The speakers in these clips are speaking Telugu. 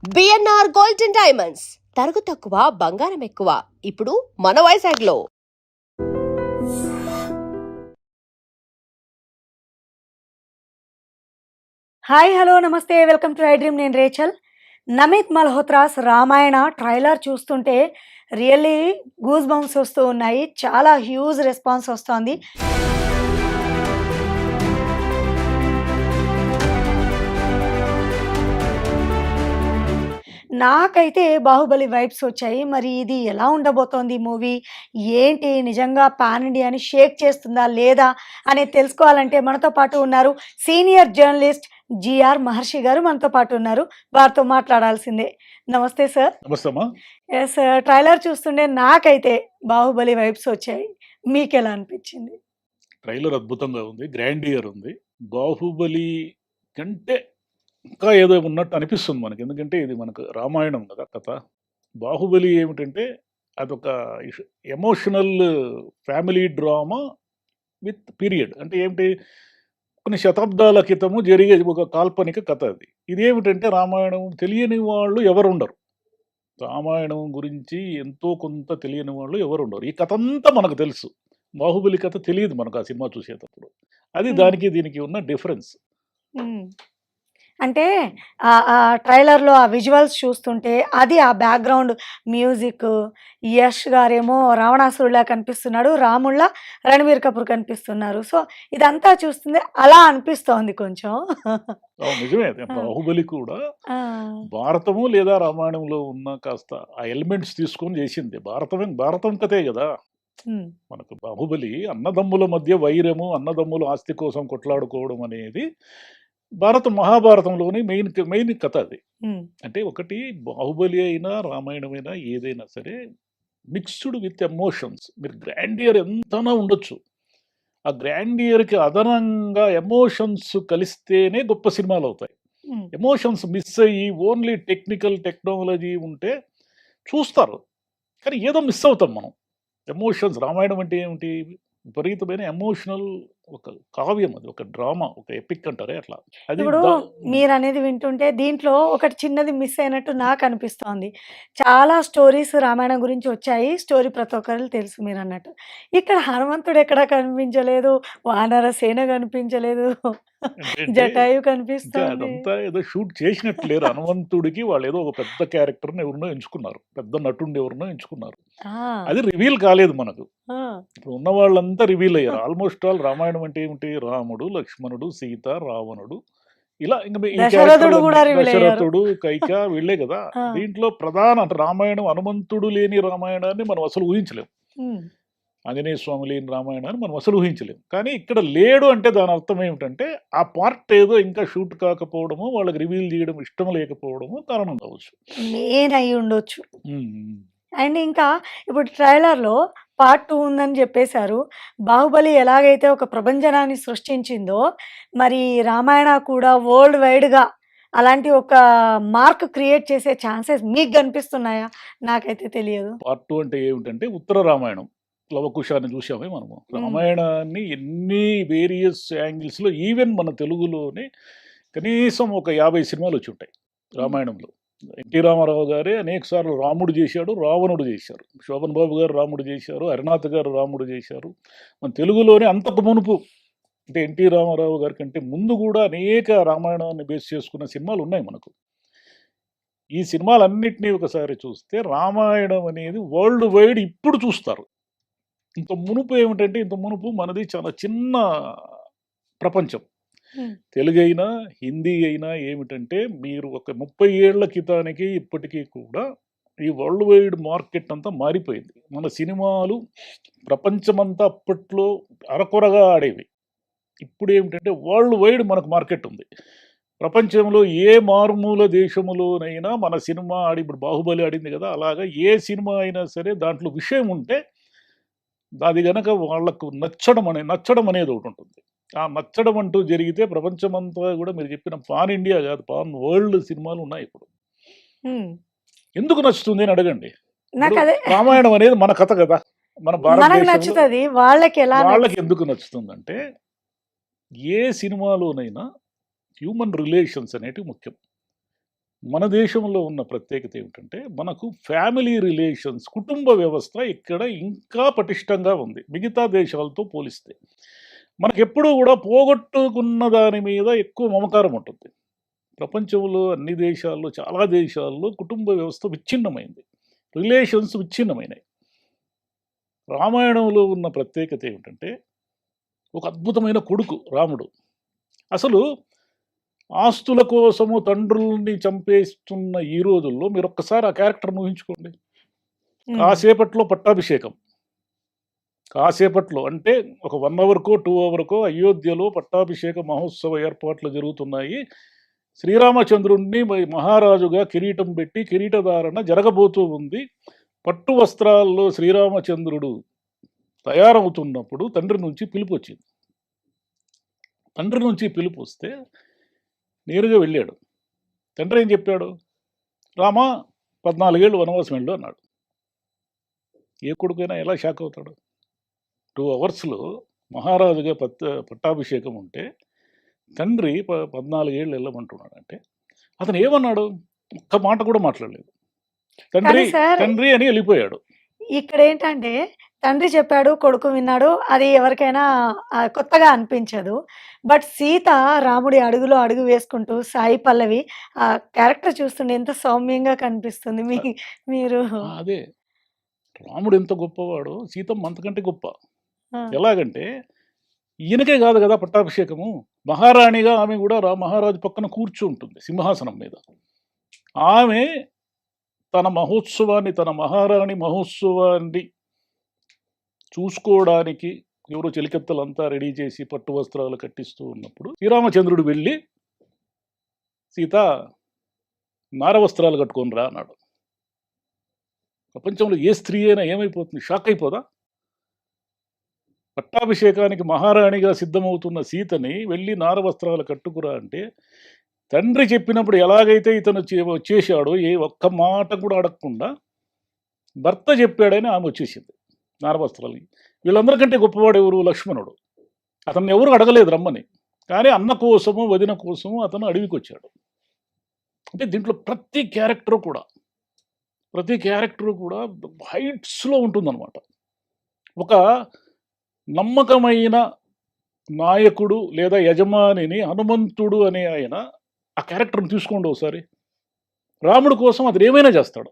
బిఎన్ఆర్ గోల్డ్ అండ్ డైమండ్స్ తరుగు తక్కువ బంగారం ఎక్కువ ఇప్పుడు మన వైజాగ్లో. హాయ్ హలో నమస్తే వెల్కమ్ టు ఐ డ్రీమ్. నేను రేచల్. నమిత్ మల్హోత్రాస్ రామాయణ ట్రైలర్ చూస్తుంటే రియల్లీ గూస్ బంప్స్ వస్తూ ఉన్నాయి. చాలా హ్యూజ్ రెస్పాన్స్ వస్తోంది. నాకైతే బాహుబలి వైబ్స్ వచ్చాయి. మరి ఇది ఎలా ఉండబోతోంది మూవీ? ఏంటి నిజంగా పాన్ ఇండియాని షేక్ చేస్తుందా లేదా అనేది తెలుసుకోవాలంటే మనతో పాటు ఉన్నారు సీనియర్ జర్నలిస్ట్ జిఆర్ మహర్షి గారు మనతో పాటు ఉన్నారు. వారితో మాట్లాడాల్సిందే. నమస్తే సార్. నమస్తే అమ్మా. ఎస్, ట్రైలర్ చూస్తుంటే నాకైతే బాహుబలి వైబ్స్ వచ్చాయి. మీకెలా అనిపించింది? ట్రైలర్ అద్భుతంగా ఉంది, గ్రాండియర్ ఉంది. బాహుబలి కంటే ఇంకా ఏదో ఉన్నట్టు అనిపిస్తుంది మనకి. ఎందుకంటే ఇది మనకు రామాయణం కదా కథ. బాహుబలి ఏమిటంటే అదొక emotional family drama with period. అంటే ఏమిటి, కొన్ని శతాబ్దాల క్రితము జరిగే ఒక కాల్పనిక కథ అది. ఇదేమిటంటే రామాయణం తెలియని వాళ్ళు ఎవరు ఉండరు. రామాయణం గురించి ఎంతో కొంత తెలియని వాళ్ళు ఎవరు ఉండరు. ఈ కథ అంతా మనకు తెలుసు. బాహుబలి కథ తెలియదు మనకు ఆ సినిమా చూసేటప్పుడు. అది దానికి దీనికి ఉన్న డిఫరెన్స్. అంటే ట్రైలర్‌లో ఆ విజువల్స్ చూస్తుంటే అది ఆ బ్యాక్‌గ్రౌండ్ మ్యూజిక్, యష్ గారేమో రావణాసురుడిలా కనిపిస్తున్నాడు. రాముడిలా రణబీర్ కపూర్ కనిపిస్తున్నారు. సో, ఇదంతా చూస్తుంటే అలా అనిపిస్తోంది కొంచెం. నిజమే. ఆ! బాహుబలి కూడా ఆ! భారతము లేదా రామాయణంలో ఉన్న కాస్త ఆ ఎలిమెంట్స్ తీసుకొని చేసింది. భారతం కథే కదా! హ్మ్. మనకు బాహుబలి అన్నదమ్ముల మధ్య వైరము, అన్నదమ్ముల ఆస్తి కోసం కొట్లాడుకోవడం అనేది మహాభారతంలోని మెయిన్ కథ అది. అంటే ఒకటి బాహుబలి అయినా, రామాయణమైనా ఏదైనా సరే మిక్స్డ్ విత్ ఎమోషన్స్. మీరు గ్రాండియర్ ఎంతనా ఉండొచ్చు. ఆ గ్రాండియర్‌కి అదనంగా ఎమోషన్స్ కలిస్తేనే గొప్ప సినిమాలవుతాయి. ఎమోషన్స్ మిస్ అయ్యి ఓన్లీ టెక్నాలజీ ఉంటే చూస్తారు. కానీ ఏదో మిస్ అవుతాం మనం. ఎమోషన్స్ రామాయణం అంటే ఏమిటి? విపరీతమైన ఎమోషనల్ ఒక కావ్యం అది. ఒక డ్రామా, ఒక ఎపిక్ అంటారే అట్లా. అది ఇప్పుడు మీరనేది వింటుంటే దీంట్లో ఒకటి చిన్నది మిస్ అయినట్టు నాకనిపిస్తోంది. చాలా స్టోరీస్ రామాయణం గురించి వచ్చాయి. స్టోరీ ప్రతి ఒక్కరికి తెలుసు మీరన్నట్టు. ఇక్కడ హనుమంతుడు ఎక్కడా కనిపించలేదు. వానర సేన కనిపించలేదు. ఏంటంటే జటాయు ఇంకా కనిపిస్తోంది. అదంతా ఏదో షూట్ చేసినట్టు లేరు. హనుమంతుడికి వాళ్ళేదో ఒక పెద్ద క్యారెక్టర్‌ని ఎవరినో ఎంచుకున్నారు. పెద్ద నటుడిని ఎవరినో ఎంచుకున్నారు. ఆ! అది రివీల్ కాలేదు మనకు. ఆ! ఇప్పుడు ఉన్న వాళ్ళంతా రివీల్ అయ్యారు. ఆల్మోస్ట్ ఆల్ రామాయణం అంటే ఏమిటి? రాముడు, లక్ష్మణుడు, సీత, రావణుడు ఇలా ఇంక ఈ దశరథుడు క్యారెక్టర్‌లన్నీ కూడా రివీల్ అయ్యారు. దశరథుడు, కైక వీళ్ళే గదా! ఆ! దీంట్లో ప్రధాన అంటే రామాయణం హనుమంతుడు లేని రామాయణాన్ని మనం అసలు ఊహించలేం. హ్మ్. ఆంజనేయ స్వామి లేని రామాయణాన్ని మనం అసలు ఊహించలేం. కానీ ఇక్కడ లేడు అంటే దాని అర్థం ఏమిటంటే, ఆ పార్ట్ ఏదో ఇంకా షూట్ కాకపోవడమో, వాళ్ళకి రివీల్ చేయడం ఇష్టం లేకపోవడమో కారణం కావచ్చు. మెయిన్ అయ్యి ఉండొచ్చు. హ్మ్. అండ్ ఇంకా ఇప్పుడు ట్రైలర్‌లో పార్ట్ 2 ఉందని జెప్పేశారు. 'బాహుబలి' ఎలాగైతే ఒక ప్రభంజనాన్ని సృష్టించిందో, మరి 'రామాయణ' కూడా వరల్డ్ వైడ్‌గా అలాంటి ఒక మార్క్ క్రియేట్ చేసే ఛాన్సెస్ మీకు గనిపిస్తున్నాయా? నాకైతే తెలియదు. పార్ట్ 2 అంటే ఏమిటంటే, ఉత్తర రామాయణం. లవకుశాన్ని చూసామే మనము. హ్మ్. రామాయణాన్ని ఎన్ని వేరియస్ యాంగిల్స్‌లో ఈవెన్ మన తెలుగులోనే కనీసం ఒక 50 సినిమాలొచ్చుంటాయి హ్మ్. రామాయణంలో. ఎన్టీ రామారావు గారే అనేక సార్లు రాముడు జేశాడు, రావణుడు జేశారు. శోభన్ బాబు గారు రాముడు జేశారు, హరినాథ్ గారు రాముడు జేశారు. మన తెలుగులోనే అంతకు మునుపు అంటే ఎన్టీ రామారావు గారి కంటే ముందు గూడా అనేక రామాయణాన్ని బేస్ చేసుకున్న సినిమాలున్నాయి మనకు. ఈ సినిమాలన్నిటిని ఒకసారి చూస్తే రామాయణం అనేది వరల్డ్ వైడ్ ఇప్పుడు చూస్తారు. ఇంత మునుపు మనది చాలా చిన్న ప్రపంచం. హ్మ్. తెలుగైనా, హిందీ అయినా ఏమిటంటే మీరు ఒక 30 ఏళ్ల క్రితానికి ఇప్పటికి కూడా ఈ వరల్డ్ వైడ్ మార్కెట్ అంతా మారిపోయింది. మన సినిమాలు ప్రపంచమంతా అప్పట్లో అరకొరగా ఆడేవి. ఇప్పుడేమిటంటే వరల్డ్ వైడ్ మనకు మార్కెట్ ఉంది. ప్రపంచంలో ఏ మారుమూల దేశములోనైనా మన సినిమా ఆడి ఇప్పుడు 'బాహుబలి' ఆడింది గదా! అలాగా ఏ సినిమా అయినా సరే దాంట్లో విషయం ఉంటే అది గనక వాళ్ళకు నచ్చడం అనేది ఒకటుంటుంది. ఆ నచ్చడం అంటూ జరిగితే ప్రపంచమంతా గూడా మీరు చెప్పిన పాన్ ఇండియా గాదు, పాన్ వరల్డ్ సినిమాలున్నాయిప్పుడు. హ్మ్. ఎందుకు నచ్చుతుంది అని అడగండి. ఇప్పుడు నాకదే రామాయణం అనేది మన కథ గదా! మన మనకు భారతదేశంలో నచ్చుతది. వాళ్ళకెలా వాళ్ళకి నచ్చుతుంది? ఎందుకు నచ్చుతుందంటే, ఏ సినిమాలోనైనా హ్యూమన్ రిలేషన్స్ అనేటివి ముఖ్యం. మన దేశంలో ఉన్న ప్రత్యేకత ఏమిటంటే, మనకు ఫ్యామిలీ రిలేషన్స్, కుటుంబ వ్యవస్థ ఇక్కడ ఇంకా పటిష్టంగా ఉంది మిగతా దేశాలతో పోలిస్తే. మనకెప్పుడూ గూడా పోగొట్టుకున్న దాని మీద ఎక్కువ మమకారం ఉంటుంది. ప్రపంచంలో అన్ని దేశాల్లో, చాలా దేశాల్లో కుటుంబ వ్యవస్థ విచ్ఛిన్నమైంది. రిలేషన్స్ విచ్ఛిన్నమైనాయి. రామాయణంలో ఉన్న ప్రత్యేకత ఏమిటంటే, ఒక అద్భుతమైన కొడుకు రాముడు. అసలు ఆస్తుల కోసము తండ్రుల్ని చంపేస్తున్న ఈ రోజుల్లో మీరొక్కసారి ఆ క్యారెక్టర్‌ని ఊహించుకోండి. హ్మ్. కాసేపట్లో పట్టాభిషేకం. కాసేపట్లో అంటే ఒక 1 అవర్‌కో, 2 అవర్‌కో అయోధ్యలో పట్టాభిషేక మహోత్సవ ఏర్పాట్లు జరుగుతున్నాయి. శ్రీరామచంద్రుడిని మహారాజుగా కిరీటం పెట్టి కిరీటధారణ జరగబోతూ ఉంది. పట్టు వస్త్రాల్లో శ్రీరామచంద్రుడు తయారవుతున్నప్పుడు తండ్రి నుంచి పిలుపొచ్చింది. తండ్రి నుంచి పిలుపొస్తే నేరుగా వెళ్ళాడు. తండ్రి ఏం చెప్పాడు? "రామా 14 ఏళ్ళు వనవాసం వెళ్ళు" అన్నాడు. ఏ కొడుకైనా ఎలా షాక్ అవుతాడు? 2 అవర్స్‌లో మహారాజుగా పట్టాభిషేకం ఉంటే తండ్రి 14 ఏళ్ళు వెళ్ళమంటున్నాడంటే అతను ఏమన్నాడు? ఒక్క మాట కూడా మాట్లాడలేదు. తండ్రి, కానీ సార్ తండ్రి అని వెళ్ళిపోయాడు. ఇక్కడేంటంటే తండ్రి చెప్పాడు, కొడుకు విన్నాడు. అది ఎవరికైనా కొత్తగా అనిపించదు. బట్ సీత రాముడి అడుగులో అడుగు వేసుకుంటూ సాయి పల్లవి ఆ క్యారెక్టర్ చూస్తుంటే ఎంత సౌమ్యంగా కనిపిస్తుంది. మీరు అదే. రాముడు ఎంత గొప్పవాడో సీతమ్మ అంతకంటే గొప్ప. ఆ! ఎలాగంటే ఈయనకే కాదు కదా పట్టాభిషేకము. మహారాణిగా ఆమె కూడా మహారాజు పక్కన కూర్చుంటుంది సింహాసనం మీద. ఆమె తన మహోత్సవాన్ని, తన మహారాణి మహోత్సవాన్ని చూసుకోవడానికి ఎవరో చెలికత్తెలంతా రెడీ చేసి పట్టు వస్త్రాలు కట్టిస్తూ ఉన్నప్పుడు శ్రీరామచంద్రుడు వెళ్ళి, "సీత నారవస్త్రాలు కట్టుకొని రా" అన్నాడు. ప్రపంచంలో ఏ స్త్రీ అయినా ఏమైపోతుంది? షాక్ అయిపోదా? పట్టాభిషేకానికి మహారాణిగా సిద్ధమవుతున్న సీతని వెళ్ళి నారవస్త్రాలు కట్టుకురా అంటే, తండ్రి చెప్పినప్పుడు ఎలాగైతే ఇతను వచ్చేసాడో ఏ ఒక్క మాట కూడా అడగకుండా భర్త చెప్పాడని ఆమె వచ్చేసింది నారవస్త్రాలకి. వీళ్ళందరికంటే గొప్పవాడు ఎవరు? లక్ష్మణుడు. అతన్ని ఎవరు అడగలేదు రమ్మని. కానీ అన్న కోసము, వదిన కోసము అతను అడవికొచ్చాడు. అంటే దీంట్లో ప్రతి క్యారెక్టరు కూడా హైట్స్‌లో ఉంటుందన్నమాట. ఒక నమ్మకమైన నాయకుడు లేదా యజమానిని హనుమంతుడు అనే ఆయన ఆ క్యారెక్టర్‌ని తీసుకోండి ఒకసారి. రాముడు కోసం అతనేమైనా చేస్తాడు.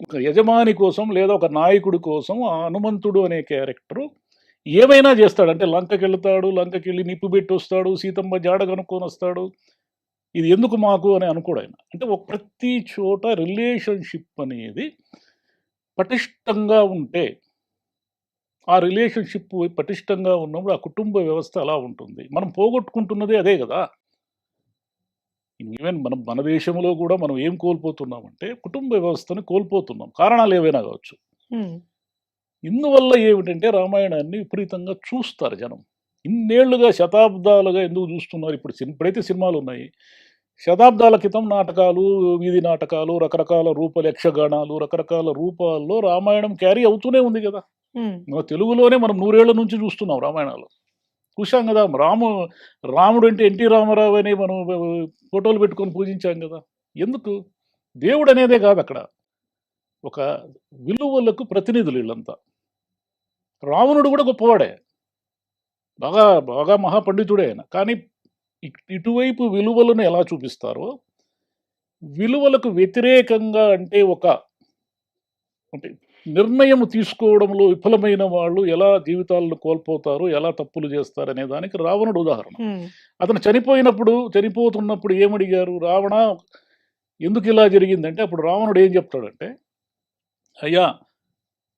ఒక యజమాని కోసం లేదా ఒక నాయకుడి కోసం ఆ హనుమంతుడు అనే క్యారెక్టరు ఏమైనా చేస్తాడు. అంటే లంకకెళ్తాడు, లంకకెళ్ళి నిప్పు పెట్టొస్తాడు, సీతమ్మ జాడ కనుక్కొనొస్తాడు. ఇది ఎందుకు మాకు అని అనుకోడాయన. అంటే ప్రతి చోట రిలేషన్‌షిప్ అనేది పటిష్టంగా ఉంటే, ఆ రిలేషన్‌షిప్ పటిష్టంగా ఉన్నప్పుడు ఆ కుటుంబ వ్యవస్థ అలా ఉంటుంది. మనం పోగొట్టుకుంటున్నదే అదే గదా! ఈవెన్ మన దేశంలో కూడా మనం ఏం కోల్పోతున్నామంటే కుటుంబ వ్యవస్థని కోల్పోతున్నాం. కారణాలు ఏవైనా కావచ్చు. హ్మ్. ఇందువల్ల ఏమిటంటే రామాయణాన్ని విపరీతంగా చూస్తారు జనం. ఇన్నేళ్లుగా శతాబ్దాలుగా ఎందుకు చూస్తున్నారు? ఇప్పుడైతే సినిమాలున్నాయి. శతాబ్దాల క్రితం నాటకాలు, వీధి నాటకాలు, రకరకాల యక్షగానాలు, రకరకాల రూపాల్లో రామాయణం క్యారీ అవుతూనే ఉంది గదా! హ్మ్. మన తెలుగులోనే మనం 100 ఏళ్ల నుంచి చూస్తున్నాం రామాయణాలు. చూశాం గదా! రాముడంటే ఎన్టీ రామారావు అని మనం ఫోటోలు పెట్టుకొని పూజించాం గదా! ఎందుకు? దేవుడనేదే కాదక్కడ. ఒక విలువలకు ప్రతినిధులు ఈళ్ళంతా. రావణుడు కూడా గొప్పవాడే. బాగా, బాగా మహాపండితుడే ఆయన. కానీ ఇటువైపు విలువలను ఎలా చూపిస్తారో, విలువలకు వ్యతిరేకంగా అంటే నిర్ణయం తీసుకోవడంలో విఫలమైన వాళ్ళు ఎలా జీవితాలను కోల్పోతారు, ఎలా తప్పులు చేస్తారనే దానికి రావణుడు ఉదాహరణ. హ్మ్. అతను చనిపోతున్నప్పుడు ఏమడిగారు? రావణ ఎందుకిలా జరిగిందంటే, అప్పుడు రావణుడు ఏం చెప్తాడంటే, "అయ్యా!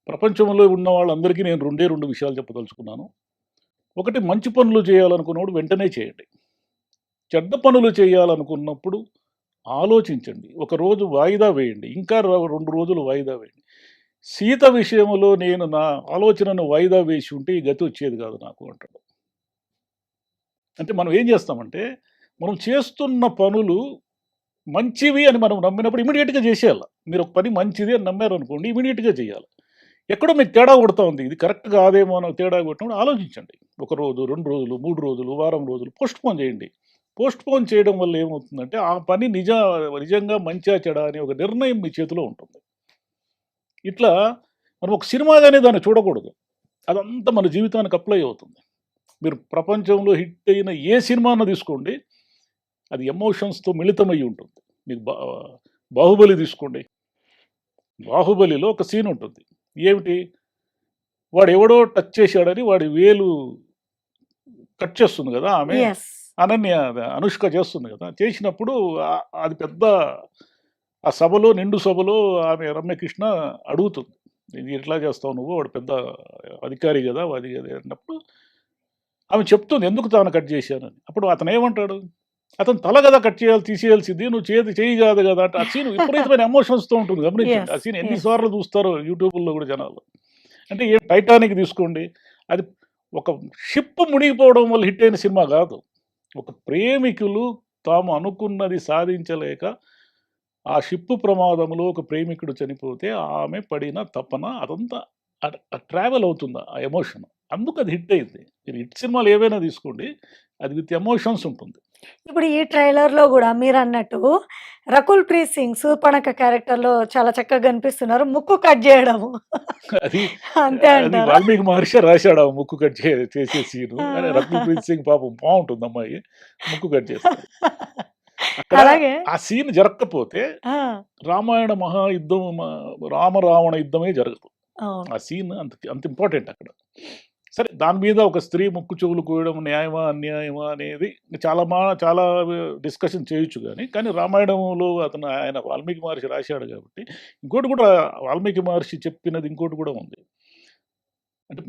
ప్రపంచంలో ఉన్న వాళ్ళందరికీ నేను 2 విషయాలు చెప్పదలుచుకున్నాను. ఒకటి మంచి పనులు చేయాలనుకున్నప్పుడు వెంటనే చేయండి. చెడ్డ పనులు చేయాలనుకున్నప్పుడు ఆలోచించండి. ఒక రోజు వాయిదా వేయండి. ఇంకా 2 రోజులు వాయిదా వేయండి. సీత విషయంలో నేను నా ఆలోచనను వాయిదా వేసి ఉంటే ఈ గతి వచ్చేది కాదు నాకు" అంటాడు. అంటే మనం ఏం చేస్తామంటే, మనం చేస్తున్న పనులు మంచివి అని మనం నమ్మినప్పుడు ఇమ్మీడియేట్‌గా చేసేయాల. మీరు ఒక పని మంచిది అని నమ్మారనుకోండి, ఇమ్మీడియేట్‌గా చేయాలి. ఎక్కడో మీకు తేడా కొడతా ఉంది. ఇది కరెక్ట్ కాదేమో అని తేడా కొట్టినప్పుడు ఆలోచించండి. ఒక రోజు, 2 రోజులు, 3 రోజులు, వారం రోజులు పోస్ట్‌పోన్ చేయండి. పోస్ట్‌పోన్ చేయడం వల్ల ఏమవుతుందంటే, ఆ పని నిజంగా మంచా చెడా అనే ఒక నిర్ణయం మీ చేతిలో ఉంటుంది. ఇట్లా మనం ఒక సినిమాగానే దాన్ని చూడకూడదు. అదంతా మన జీవితానికి అప్లై అవుతుంది. మీరు ప్రపంచంలో హిట్ అయిన ఏ సినిమా అన్నా తీసుకోండి, అది ఎమోషన్స్‌తో మిళితమై ఉంటుంది. మీకు 'బాహుబలి' తీసుకోండి. 'బాహుబలిలో' ఒక సీన్ ఉంటుంది. ఏమిటి? వాడెవడో టచ్ చేశాడని వాడి వేలు కట్ చేస్తుంది గదా! ఆమె. యెస్. అనుష్క చేస్తుంది గదా! చేసినప్పుడు అది పెద్ద ఆ సభలో, నిండు సభలో ఆమె రమ్యకృష్ణ అడుగుతుంది. "ఇది ఎట్లా చేస్తావు నువ్వు? వాడు పెద్ద అధికారి గదా! అది ఇది" అన్నప్పుడు ఆమె చెప్తుంది ఎందుకు తాను కట్ చేశానని. అప్పుడు అతనేమంటాడు? అతను తల గదా కట్ తీసేయాల్సింది. నువ్వు చెయ్యి గాదు గదా! అంటే ఆ సీన్ విపరీతమైన ఎమోషన్స్‌తో ఉంటుంది గమనించండి. యెస్. ఆ సీన్ ఎన్ని యెస్. సార్లు చూస్తారో యూట్యూబుల్లో గూడా జనాలు. అంటే 'టైటానిక్' తీసుకోండి. అది ఒక షిప్ మునిగిపోవడం వల్ల హిట్ అయిన సినిమా గాదు. ఒక ప్రేమికులు తాము అనుకున్నది సాధించలేక ఆ షిప్ ప్రమాదంలో ఒక ప్రేమికుడు చనిపోతే ఆమె పడిన తపన అదంతా ట్రావెల్ అవుతుంది ఆ ఎమోషన్. అందుకు అది హిట్ అయింది. మీరు హిట్ సినిమాలు ఏవైనా తీసుకోండి. అది విత్ ఎమోషన్స్ ఉంటుంది. ఇప్పుడు ఈ ట్రైలర్‌లో గూడా మీరన్నట్టు 'రకుల్ ప్రీత్ సింగ్' శూర్పణఖ క్యారెక్టర్‌లో చాలా చక్కగా కనిపిస్తున్నారు. ముక్కు కట్ జేయడము. అది అంతే అది అంటారా? వాల్మీకి మహర్షే రాశాడు ఆ ముక్కు కట్ చేసే సీను. ఆ! కానీ 'రకుల్‌ప్రీత్ సింగ్' పాపం బావుంటుంది అమ్మాయి. ముక్కు కట్ చేస్తాడు. అక్కడ అలాగే ఆ సీన్ జరగకపోతే ఆ! రామాయణ మహాయుద్ధం రామ-రావణ యుద్ధమే జరగదు. అవును. ఆ సీన్ అంత ఇంపార్టెంట్ అక్కడ. సరే దాని మీద ఒక స్త్రీ ముక్కు చెవులు కోయడం న్యాయమా? అన్యాయమా? అనేది చాలా డిస్కషన్ చేయొచ్చు గానీ, కానీ రామాయణంలో ఆయన వాల్మీకి మహర్షి రాశాడు గాబట్టి, ఇంకోటి కూడా వాల్మీకి మహర్షి చెప్పినది ఇంకోటి కూడా ఉంది. అంటే